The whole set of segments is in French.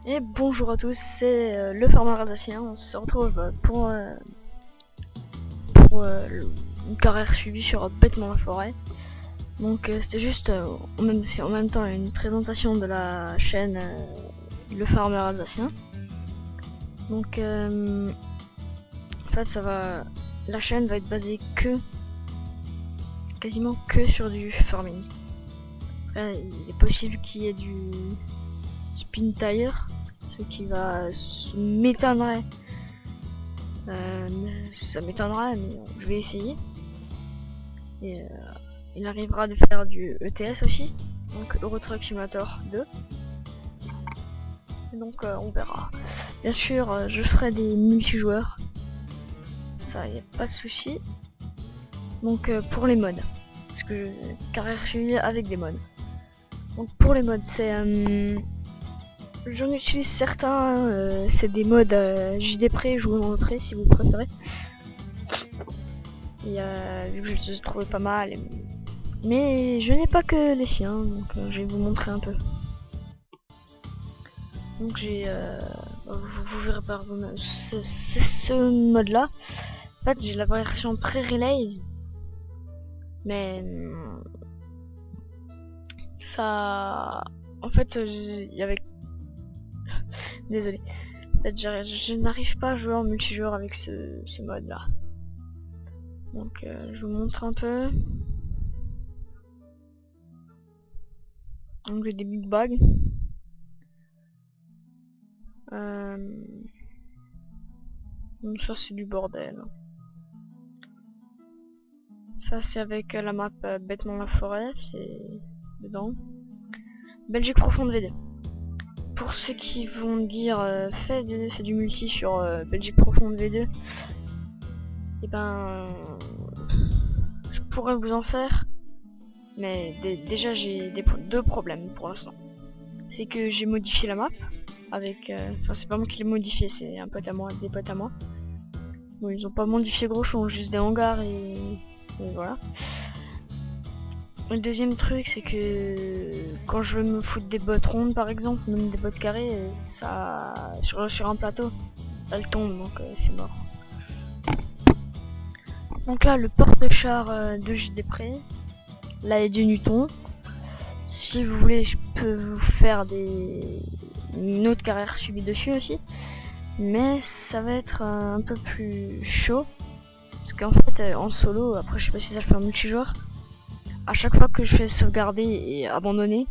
Et bonjour à tous, c'est le farmer alsacien. On se retrouve pour une carrière suivie sur Bêtement la forêt. Donc c'était juste en même temps une présentation de la chaîne le farmer alsacien. Donc en fait la chaîne va être basée quasiment que sur du farming. Après, il est possible qu'il y ait du spin tire, ce qui m'étonnerait. Ça m'étonnerait, mais je vais essayer. Et il arrivera de faire du ETS aussi, donc Euro Truck Simulator 2. Et donc on verra. Bien sûr, je ferai des multijoueurs, ça y a pas de souci. Donc pour les mods, parce que carrière suivie avec des mods. Donc pour les mods, j'en utilise certains, c'est des mods JD Pré, jouer dans le pré si vous préférez. Vu que je les trouvais pas mal, mais je n'ai pas que les siens, donc je vais vous montrer un peu. Donc vous verrez par vous-même, ce mode là. En fait j'ai la version pré-relay, mais ça, en fait il y avait, désolé, en fait, je n'arrive pas à jouer en multijoueur avec ce mode là. Donc je vous montre un peu. Donc j'ai des big bags. Donc ça c'est du bordel. Ça c'est avec la map Bêtement la forêt, c'est dedans. Belgique profonde V2. Pour ceux qui vont dire fais du multi sur Belgique profonde V2, et ben je pourrais vous en faire, mais déjà j'ai deux problèmes pour l'instant. C'est que j'ai modifié la map avec, enfin c'est pas moi qui l'ai modifié, c'est un pote à moi, des potes à moi. Bon, ils ont pas modifié gros chose, juste des hangars et voilà. Le deuxième truc, c'est que quand je veux me foutre des bottes rondes par exemple, même des bottes carrées, ça sur un plateau, elle tombe, donc c'est mort. Donc là, le porte-char de JD Pré, là est du Newton. Si vous voulez, je peux vous faire une autre carrière subie dessus aussi, mais ça va être un peu plus chaud, parce qu'en fait, en solo, après je sais pas si ça le fait en multijoueur, à chaque fois que je fais sauvegarder et abandonner,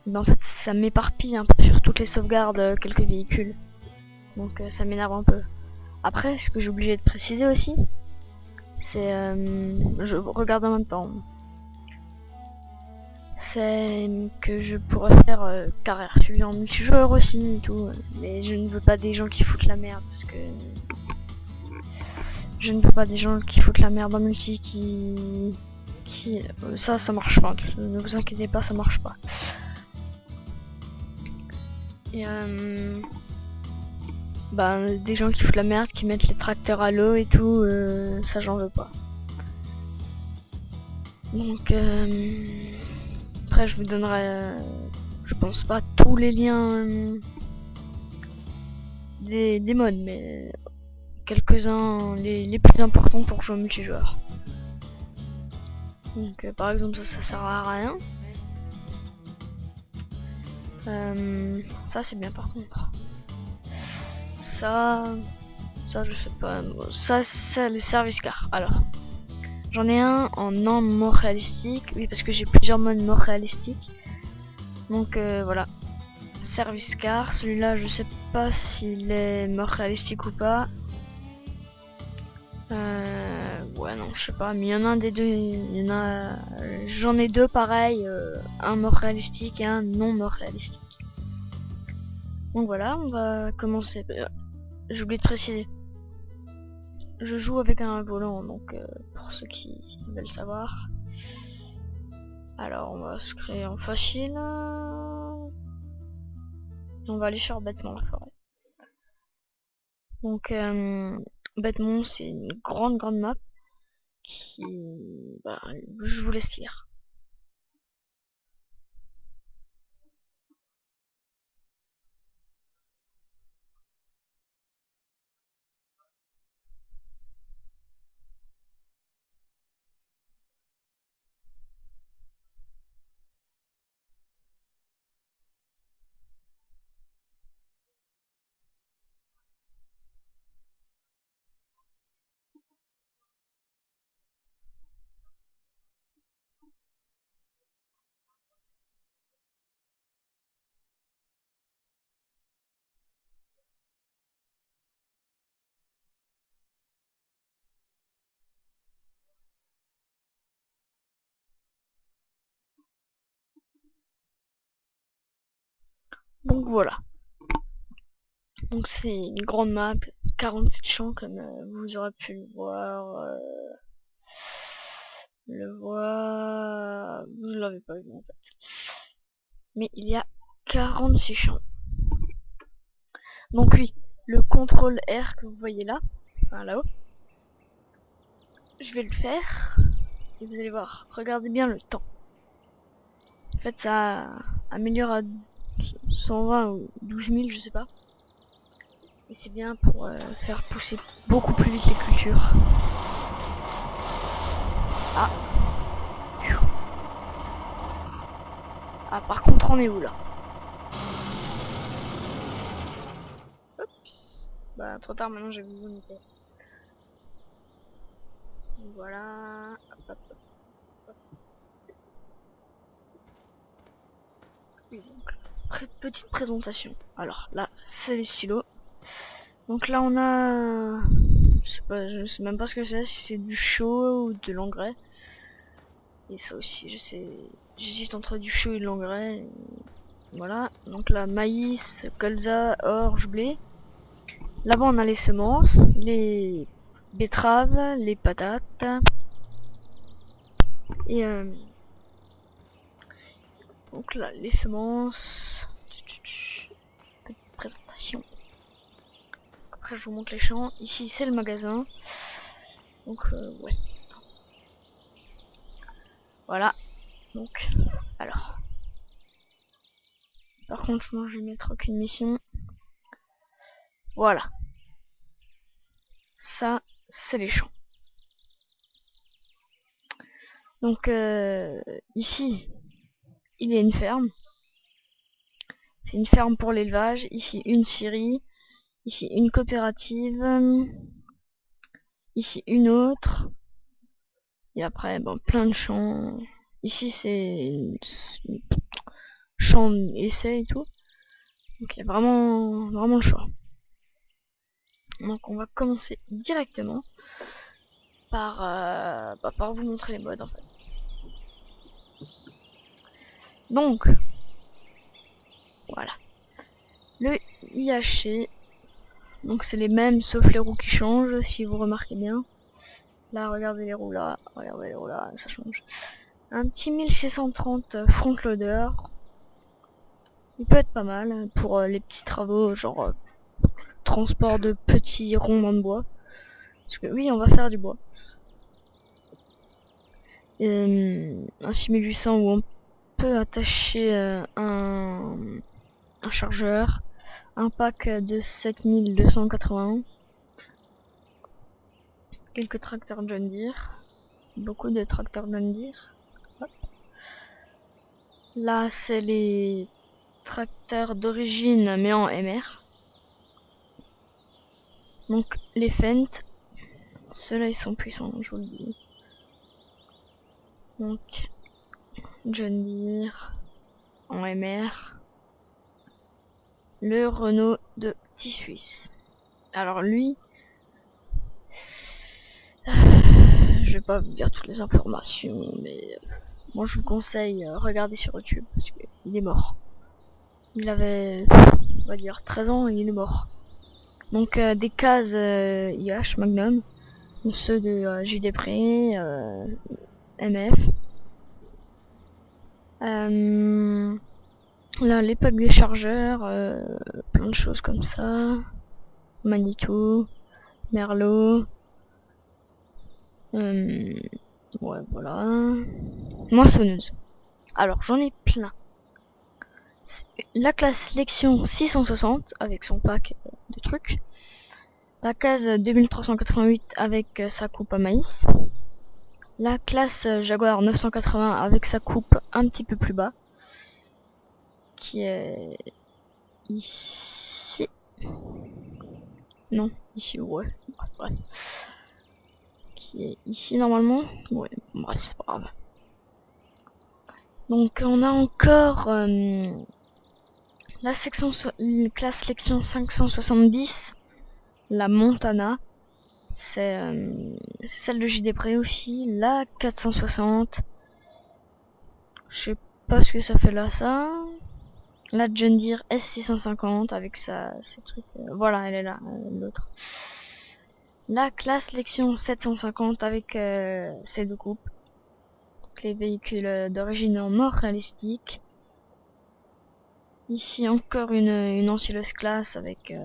ben en fait ça m'éparpille un peu sur toutes les sauvegardes, quelques véhicules. Donc ça m'énerve un peu. Après, ce que j'ai oublié de préciser aussi, c'est je regarde en même temps. C'est que je pourrais faire carrière suivie en multijoueur aussi et tout, mais je ne veux pas des gens qui foutent la merde, parce que je ne veux pas des gens qui foutent la merde en multi ça marche pas, ne vous inquiétez pas, ça marche pas. Et des gens qui foutent la merde, qui mettent les tracteurs à l'eau et tout, ça j'en veux pas. Donc après je vous donnerai, je pense pas tous les liens des modes, mais quelques-uns, les plus importants pour jouer multijoueur. Donc par exemple ça sert à rien. Ça c'est bien par contre. Ça je sais pas. Ça c'est le service car. Alors j'en ai un en non mort réalistique. Oui, parce que j'ai plusieurs modes mort réalistiques. Donc voilà. Service car. Celui-là je sais pas s'il est mort réalistique ou pas. Ouais, non, je sais pas, mais il y en a un des deux, j'en ai deux pareil, un mort réalistique et un non mort réalistique. Donc voilà, on va commencer. J'ai oublié de préciser. Je joue avec un volant, donc pour ceux qui veulent savoir. Alors on va se créer en facile. Et on va aller sur Bêtement la forêt. Donc Bêtement c'est une grande map qui... je vous laisse lire. Donc voilà. Donc c'est une grande map, 47 champs comme vous aurez pu le voir. Vous ne l'avez pas vu en fait. Mais il y a 46 champs. Donc oui, le contrôle R que vous voyez là, enfin là-haut, je vais le faire. Et vous allez voir, regardez bien le temps. En fait ça améliore à 120 ou 12 000, je sais pas. Et c'est bien pour faire pousser beaucoup plus vite les cultures. Ah. Ah, par contre, on est où là? Oups. Bah, trop tard, maintenant j'ai vu où on était. Voilà. Hop, hop, hop, hop. Oui, donc, petite présentation. Alors là, c'est les stylos. Donc là, on a... je sais même pas ce que c'est, si c'est du chaux ou de l'engrais. Et ça aussi, j'hésite entre du chaux et de l'engrais. Voilà, donc là, maïs, colza, orge, blé. Là-bas, on a les semences, les betteraves, les patates. Et donc là, les semences. Petite présentation. Après, je vous montre les champs. Ici, c'est le magasin. Donc, ouais. Voilà. Donc, alors. Par contre, moi, je vais mettre aucune mission. Voilà. Ça, c'est les champs. Donc, ici, il y a une ferme. C'est une ferme pour l'élevage. Ici, une scierie. Ici, une coopérative. Ici, une autre. Et après, bon, plein de champs. Ici, c'est champ essai et tout. Donc, il y a vraiment le choix. Donc, on va commencer directement par vous montrer les modes en fait. Donc, voilà. Le IHC. Donc, c'est les mêmes sauf les roues qui changent, si vous remarquez bien. Là, regardez les roues là. Regardez les roues là, ça change. Un petit 1630 front loader. Il peut être pas mal pour les petits travaux, genre transport de petits rondins de bois. Parce que oui, on va faire du bois. Un 6800 où on peut attacher un chargeur. Un pack de 7281. Quelques tracteurs John Deere. Beaucoup de tracteurs John Deere. Hop. Là, c'est les tracteurs d'origine mais en MR. Donc les Fendt, ceux-là ils sont puissants, je vous le dis. Donc John Deere en MR. Le Renault de Petit Suisse. Alors lui, je vais pas vous dire toutes les informations, mais moi je vous conseille regardez sur YouTube parce qu'il est mort. Il avait, on va dire, 13 ans et il est mort. Donc des cases IH Magnum, ceux de JD Pré, MF. Là, les packs des chargeurs, plein de choses comme ça. Manitou, Merlot. Ouais, voilà. Moissonneuse. Alors, j'en ai plein. La classe Lexion 660 avec son pack de trucs. La case 2388 avec sa coupe à maïs. La classe Jaguar 980 avec sa coupe un petit peu plus bas. Qui est ici. Non, ici, ouais. Bref. Qui est ici normalement. Ouais, bref, c'est pas grave. Donc on a encore la classe Lexion 570. La Montana. C'est celle de JD Pré aussi. La 460. Je sais pas ce que ça fait là, ça. La John Deere S650 avec ses trucs. Voilà, elle est là, l'autre. La classe Lexion 750 avec ses deux coupes. Donc les véhicules d'origine en mort réalistique. Ici encore une Ancylus classe avec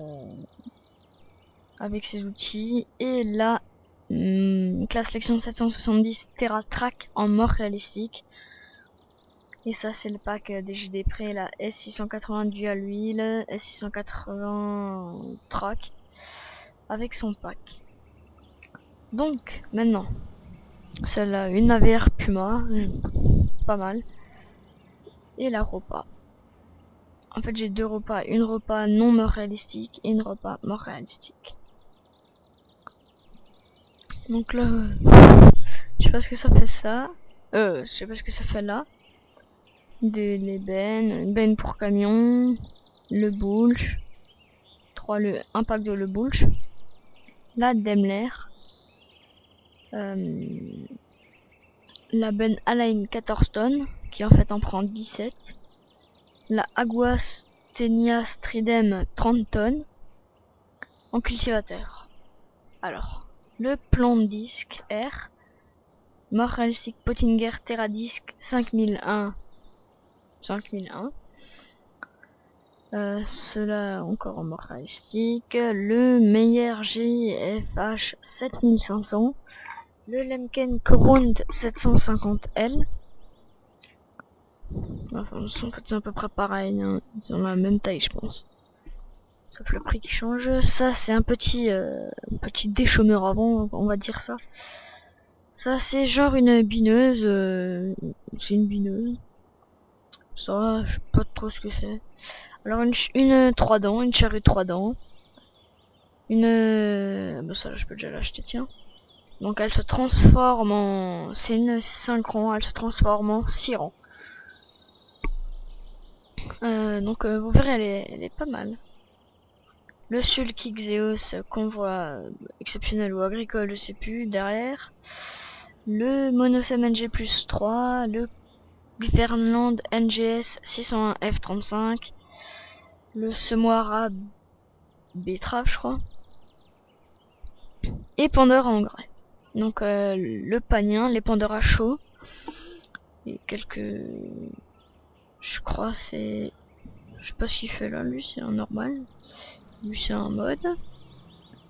ses outils. Et la classe Lexion 770 Terra Track en mort réalistique. Et ça c'est le pack des GD Pré, la S680 Dual Wheel, S680 Track avec son pack. Donc maintenant, celle-là, une AVR Puma, pas mal. Et la repas. En fait j'ai deux repas, une repas non mort réalistique et une repas mort réalistique. Donc là, je sais pas ce que ça fait ça. Je sais pas ce que ça fait là. Les bennes, une benne pour camion, le bulge, un pack de le bulge, la Daimler, la benne Align 14 tonnes, qui en fait en prend 17, la Aguas Tenia Stridem 30 tonnes, en cultivateur. Alors, le plan de disque R, mort réalistique Pottinger Terradisc 5001, cela encore en mort réalistique, le Meyer GFH 7500, le Lemken Courant 750L. Enfin, en fait, c'est à peu près pareil, hein. Ils ont la même taille, je pense. Sauf le prix qui change. Ça, c'est un petit déchômeur avant, on va dire ça. Ça, c'est genre une bineuse. C'est une bineuse. Ça, je sais pas trop ce que c'est. Alors, une 3 dents, une charrue 3 dents. Bah ça, je peux déjà l'acheter, tiens. Donc, elle se transforme en... C'est une 5 rangs, elle se transforme en 6 rangs. Donc, vous verrez, elle est pas mal. Le Sulky Xeos, convoi exceptionnel ou agricole, je sais plus, derrière. Le Monosem NG plus 3, le Verland NGS 601 F35, le semoir à betterave, je crois, et pendeur à engrais. Donc le panien, les pendeurs à chaud, et quelques... Je crois c'est... Je sais pas ce qu'il fait là, lui c'est un normal, lui c'est un mode.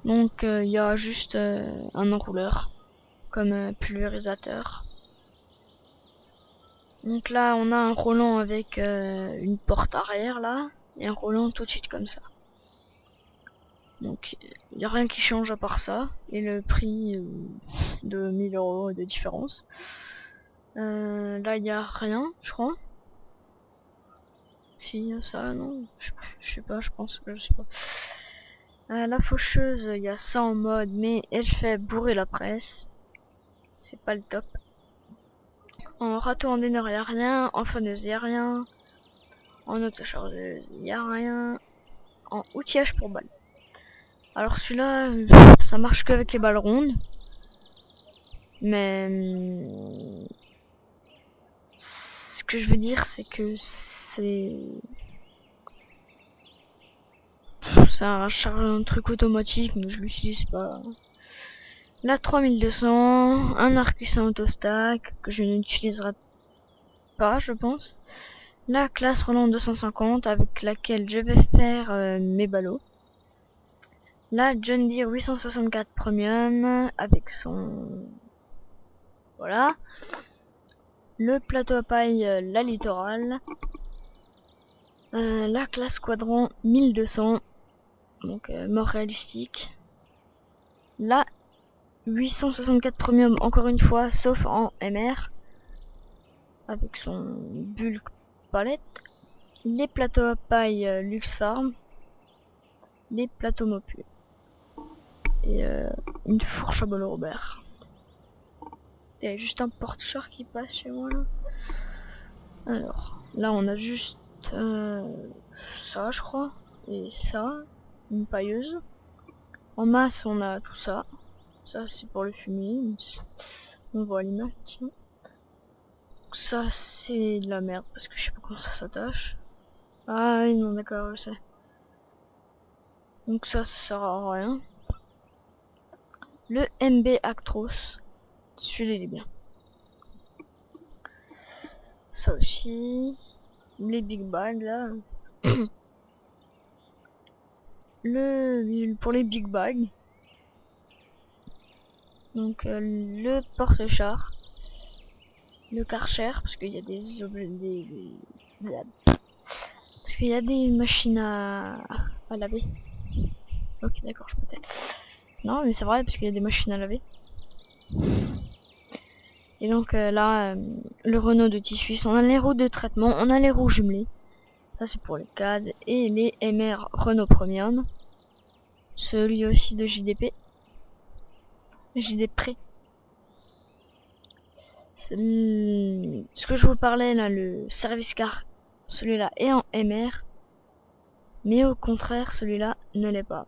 Donc il y a juste un enrouleur comme pulvérisateur. Donc là on a un roulant avec une porte arrière là, et un roulant tout de suite comme ça. Donc il n'y a rien qui change à part ça, et le prix de 1000 € de différence. Là il n'y a rien, je crois. Si, ça, non, je sais pas, je pense, je sais pas. La faucheuse, il y a ça en mode, mais elle fait bourrer la presse. C'est pas le top. En râteau en déneur, il n'y a rien. En faneuse, il n'y a rien. En autochargeuse, il n'y a rien. En outillage pour balles. Alors celui-là, ça marche qu'avec les balles rondes. Mais... ce que je veux dire, c'est que c'est... C'est un truc automatique, mais je l'utilise pas. La 3200, un Arcussin Autostack, que je n'utiliserai pas, je pense. La classe Roland 250, avec laquelle je vais faire mes ballots. La John Deere 864 Premium, avec son... Voilà. Le plateau à paille, la Littoral. La classe Quadrant 1200, donc mort réalistique. La 864 Premium, encore une fois, sauf en MR, avec son bulk palette. Les plateaux à paille Luxe Farm, les plateaux Mopu, et une fourche à bol Robert. Il y a juste un porte-char qui passe chez moi là. Alors, là on a juste ça je crois, et ça, une pailleuse. En masse on a tout ça. Ça c'est pour le fumier, on voit l'image, tiens. Ça c'est de la merde parce que je sais pas comment ça s'attache. Ah oui, non, d'accord, je sais. Donc ça sert à rien. Le MB Actros, celui-là il est bien. Ça aussi. Les Big Bags là. Pour les Big Bags. Donc le porte-char. Le Karcher, parce qu'il y a des objets, parce qu'il y a des machines à laver. Ok, d'accord, je peux. Non, mais c'est vrai, parce qu'il y a des machines à laver. Et donc là, le Renault de tissu, on a les roues de traitement, on a les roues jumelées. Ça c'est pour les CAD et les MR Renault Premium. Celui aussi de JDP. JDP. Ce que je vous parlais là, le service car, celui-là est en MR. Mais au contraire, celui-là ne l'est pas.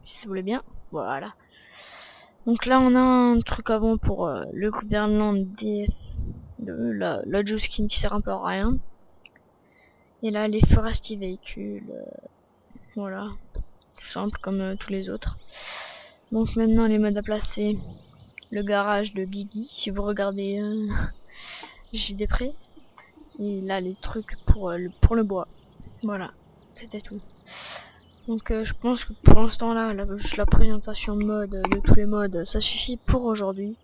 Si vous voulez bien. Voilà. Donc là on a un truc avant pour le gouvernement DF de la Juice Skin qui sert un peu à rien. Et là les forestiers véhicules, voilà, tout simple comme tous les autres. Donc maintenant les modes à placer, le garage de Biggie, si vous regardez j'ai des prêts. Et là les trucs pour le bois. Voilà, c'était tout. Donc je pense que pour l'instant là, la présentation de mode, de tous les modes, ça suffit pour aujourd'hui.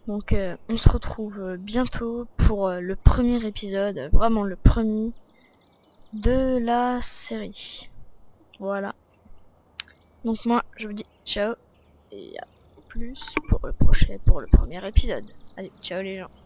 Donc on se retrouve bientôt pour le premier épisode, vraiment le premier de la série. Voilà. Donc moi je vous dis ciao et à plus pour le premier épisode. Allez, ciao les gens.